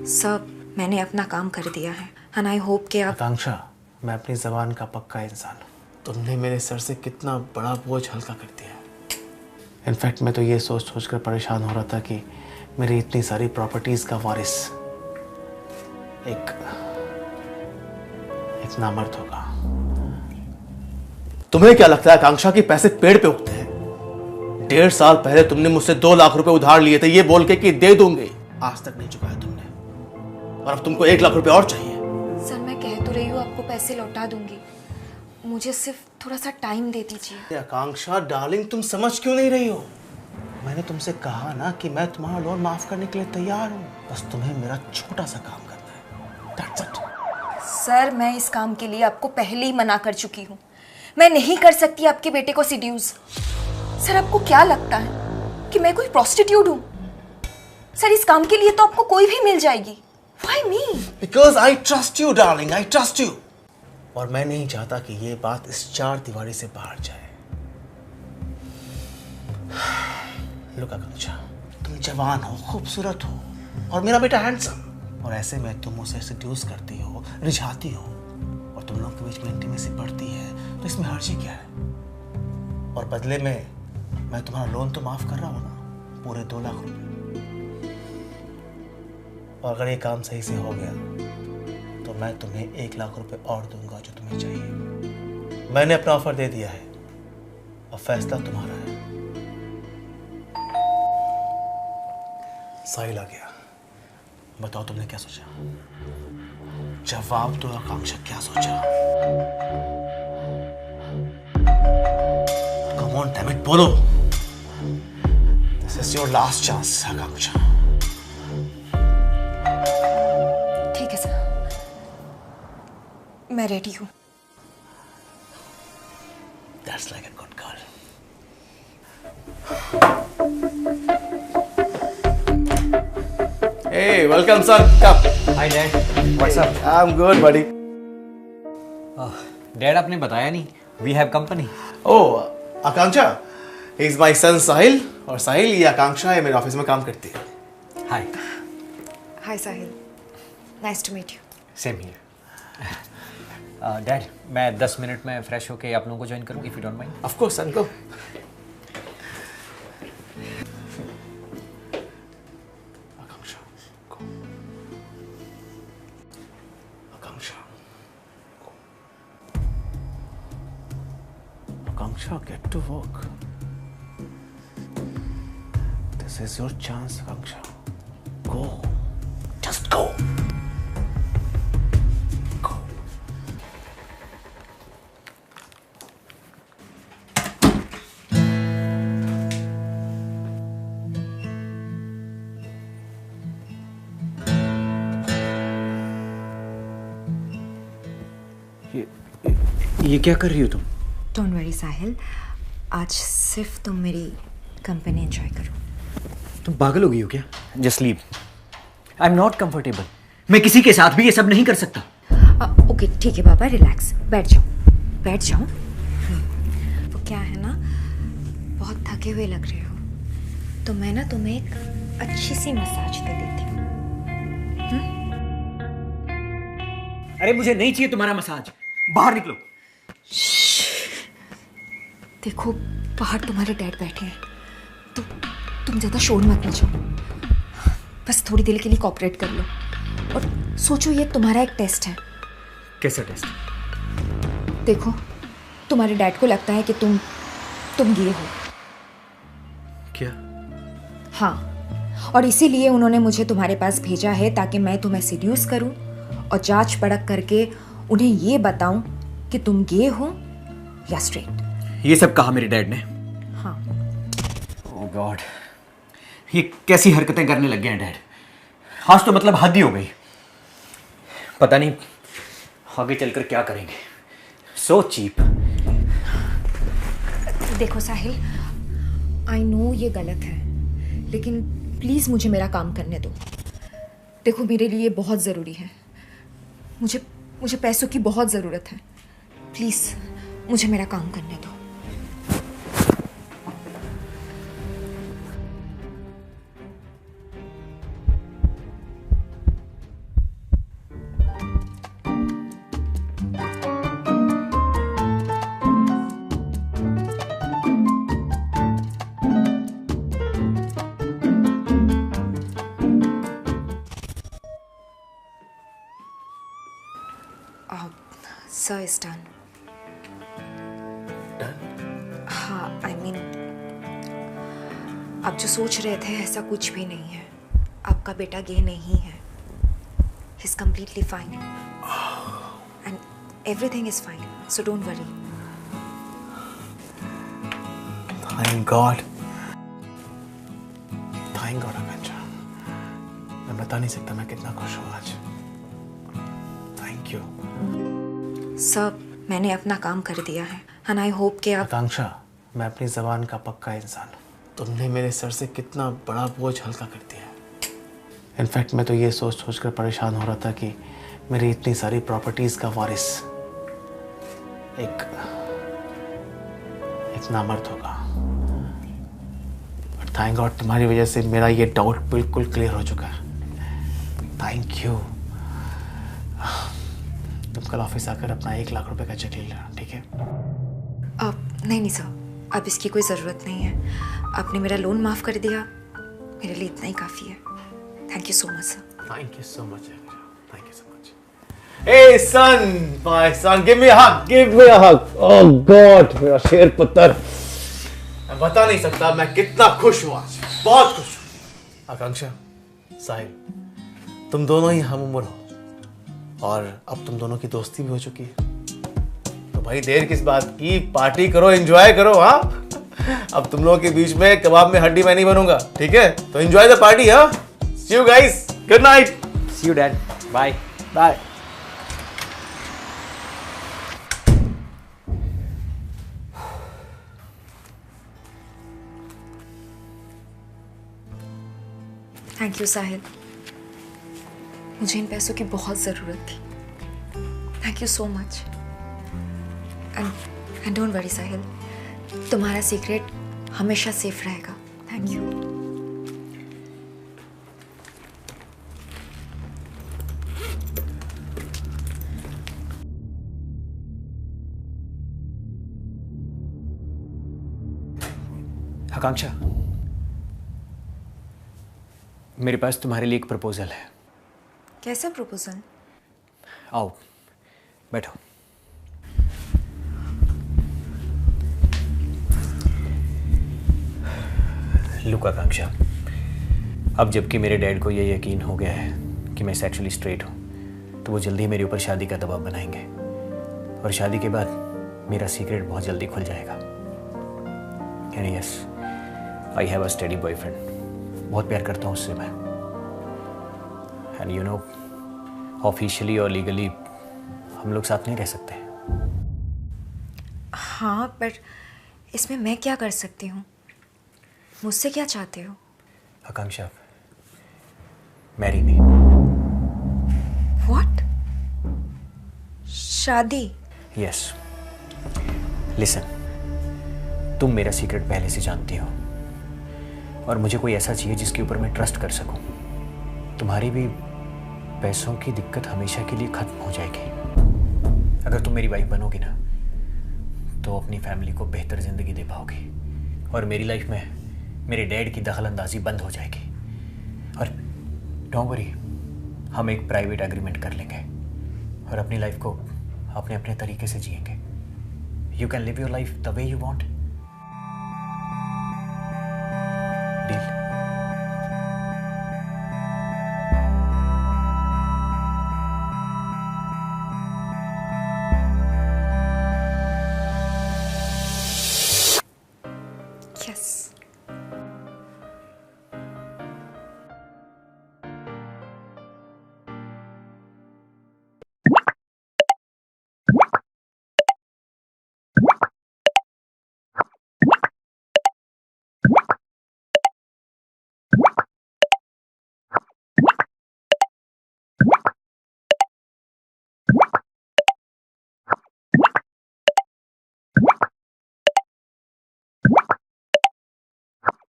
सब मैंने अपना काम कर दिया है एंड आई होप कि आप। आकांक्षा, मैं अपनी जबान का पक्का इंसान हूँ। तुमने मेरे सर से कितना बड़ा बोझ हल्का कर दिया। इनफैक्ट मैं तो ये सोच सोच कर परेशान हो रहा था कि मेरी इतनी सारी प्रॉपर्टीज का वारिस एक नामर्द होगा। तुम्हें क्या लगता है आकांक्षा कि पैसे पेड़ पे उगते हैं? 1.5 साल पहले तुमने मुझसे 2 लाख रुपए उधार लिए थे ये बोल के कि दे दूंगे, आज तक नहीं चुकाया तुमने, और अब तुमको 1 लाख रुपए और चाहिए। सर मैं कह तो रही हूँ आपको पैसे लौटा दूंगी, मुझे सिर्फ थोड़ा सा टाइम दे दीजिए। आकांक्षा डार्लिंग, तुम समझ क्यों नहीं रही हो? मैंने तुमसे कहा ना कि मैं तुम्हारा लोन माफ करने के लिए तैयार हूँ, बस तुम्हें मेरा छोटा सा काम करना है। That's it. सर मैं इस काम के लिए आपको पहले ही मना कर चुकी हूँ, मैं नहीं कर सकती आपके बेटे को सीड्यूस। सर आपको क्या लगता है कि मैं कोई प्रोस्टिट्यूट हूँ? सर इस काम के लिए तो आपको कोई भी मिल जाएगी। Why me? Because I trust you, darling. I trust you. और मैं नहीं चाहता कि ये बात इस 4 दीवारी से बाहर जाए। Look आकांक्षा, तुम जवान हो, खूबसूरत हो, और मेरा बेटा हैंडसम, और ऐसे में तुम उसे सेड्यूस करती हो, रिझाती हो, और तुम लोग के बीच में इंटीमेसी बढ़ती है, तो इसमें हर्जी क्या है? और बदले में मैं तुम्हारा लोन तो माफ कर रहा हूं ना, पूरे 2 लाख रुपए। और अगर ये काम सही से हो गया तो मैं तुम्हें 1 लाख रुपए और दूंगा जो तुम्हें चाहिए। मैंने अपना ऑफर दे दिया है, अब फैसला तुम्हारा है। साहिल आ गया, बताओ तुमने क्या सोचा? जवाब दो आकांक्षा, क्या सोचा? कम ऑन डैम इट, बोलो। This is your last chance Akanksha. ठीक है सर, मैं रेडी हूँ। That's like a good girl. Hey, welcome son. Come. Hi Dad, what's up? I'm good, buddy. Dad आपने बताया नहीं, we have company. Oh, Akanksha. He's my son Sahil, और साहिल ये आकांक्षा है, मेरे ऑफिस में काम करती है। Hi. Hi Sahil, nice to meet you. Same here. Dad, मैं 10 मिनट में फ्रेश होके आप लोगों को ज्वाइन करूँ, if you don't mind. Of course, son, go. Akanksha, go. Akanksha, go. Akanksha, get to work. This is your chance, Akanksha. Go. Just go. Go. ये क्या कर रही हो तुम? डोंट वरी साहिल, आज सिर्फ तुम मेरी कंपनी एंजॉय करो। तुम पागल हो गई हो क्या? Just leave. I'm not comfortable. मैं किसी के साथ भी ये सब नहीं कर सकता। ओके ठीक है बाबा, रिलैक्स, बैठ जाओ बैठ जाओ। वो क्या है ना, बहुत थके हुए लग रहे हो, तो मैं ना तुम्हें एक अच्छी सी मसाज दे देती हूँ। अरे मुझे नहीं चाहिए तुम्हारा मसाज, बाहर निकलो। देखो बाहर तुम्हारे डैड बैठे हैं, तो तुम ज़्यादा शोर मत मचाओ, बस थोड़ी देर के लिए कोऑपरेट कर लो, और सोचो ये तुम्हारा एक टेस्ट है। कैसा टेस्ट? देखो तुम्हारे डैड को लगता है कि तुम गे हो। क्या? हाँ, और इसीलिए उन्होंने मुझे तुम्हारे पास भेजा है ताकि मैं तुम्हें सीड्यूस करूं और जांच परख करके उन्हें ये बताऊं कि तुम गे हो या स्ट्रेट। ये सब कहा मेरे डैड ने? हाँ। ओह गॉड, ये कैसी हरकतें करने लग गए हैं डैड? आज तो मतलब हद ही हो गई। पता नहीं आगे चलकर क्या करेंगे। So cheap. देखो साहिल, आई नो ये गलत है, लेकिन प्लीज़ मुझे मेरा काम करने दो। देखो मेरे लिए बहुत ज़रूरी है, मुझे पैसों की बहुत ज़रूरत है, प्लीज़ मुझे मेरा काम करने दो। Sir is done. हाँ, आई मीन आप जो सोच रहे थे ऐसा कुछ भी नहीं है। आपका बेटा गे नहीं है। He is completely fine and everything is fine, so don't worry. Thank God, thank God Akanksha. मैं बता नहीं सकता मैं कितना खुश हूँ आज। Thank you. सर, मैंने अपना काम कर दिया है एंड आई होप कि आप। आकांक्षा, मैं अपनी जबान का पक्का इंसान हूँ। तुमने मेरे सर से कितना बड़ा बोझ हल्का कर दिया है। इनफैक्ट मैं तो ये सोच सोच कर परेशान हो रहा था कि मेरी इतनी सारी प्रॉपर्टीज का वारिस एक नामर्द होगा। बट थैंक गॉड तुम्हारी वजह से मेरा ये डाउट बिल्कुल क्लियर हो चुका है। Thank you. तुम कल ऑफिस आकर अपना 1 लाख रुपए का चेक ले लेना, ठीक है? नहीं सर, अब इसकी कोई ज़रूरत नहीं है। आपने मेरा लोन माफ़ कर दिया, मेरे लिए इतना ही काफ़ी है। Thank you so much sir. Thank you so much, Agra. Thank you so much. Hey son, my son, give me a hug. Give me a hug. Oh God, मेरा शेर पुत्र। मैं बता नहीं सकता मैं कितना खुश हूँ आज, बहुत खुश हूँ। आकांक्षा, साहिल, तुम दोनों ही हम उम्र हो और अब तुम दोनों की दोस्ती भी हो चुकी है। तो भाई देर किस बात की, पार्टी करो, एंजॉय करो। हाँ, अब तुम लोगों के बीच में कबाब में हड्डी मैं नहीं बनूंगा, ठीक है? तो एंजॉय द पार्टी। हाँ, see you guys. Good night. See you, Dad. Bye. Bye. Thank you Sahil, मुझे इन पैसों की बहुत ज़रूरत थी। Thank you so much and don't worry Sahil, तुम्हारा सीक्रेट हमेशा सेफ रहेगा। Thank you. आकांक्षा, मेरे पास तुम्हारे लिए एक प्रपोजल है। कैसा प्रपोजल? आओ बैठो। लुक आकांक्षा, अब जबकि मेरे डैड को ये यकीन हो गया है कि मैं सेक्सुअली स्ट्रेट हूँ, तो वो जल्दी ही मेरे ऊपर शादी का दबाव बनाएंगे और शादी के बाद मेरा सीक्रेट बहुत जल्दी खुल जाएगा। And yes, I have a study boyfriend. बहुत प्यार करता हूँ उससे मैं। एंड यू नो, ऑफिशियली और लीगली हम लोग साथ नहीं रह सकते। हाँ, पर इसमें मैं क्या कर सकती हूँ? मुझसे क्या चाहते हो? आकांक्षा, मैरी मी। व्हाट? शादी? यस। लिसन, तुम मेरा सीक्रेट पहले से जानती हो और मुझे कोई ऐसा चाहिए जिसके ऊपर मैं ट्रस्ट कर सकूं। तुम्हारी भी पैसों की दिक्कत हमेशा के लिए खत्म हो जाएगी। अगर तुम मेरी वाइफ बनोगी ना, तो अपनी फैमिली को बेहतर जिंदगी दे पाओगी और मेरी लाइफ में मेरे डैड की दखल अंदाजी बंद हो जाएगी। और डोंट वरी, हम एक प्राइवेट एग्रीमेंट कर लेंगे और अपनी लाइफ को अपने अपने तरीके से जिएंगे। You can live your life the way you want.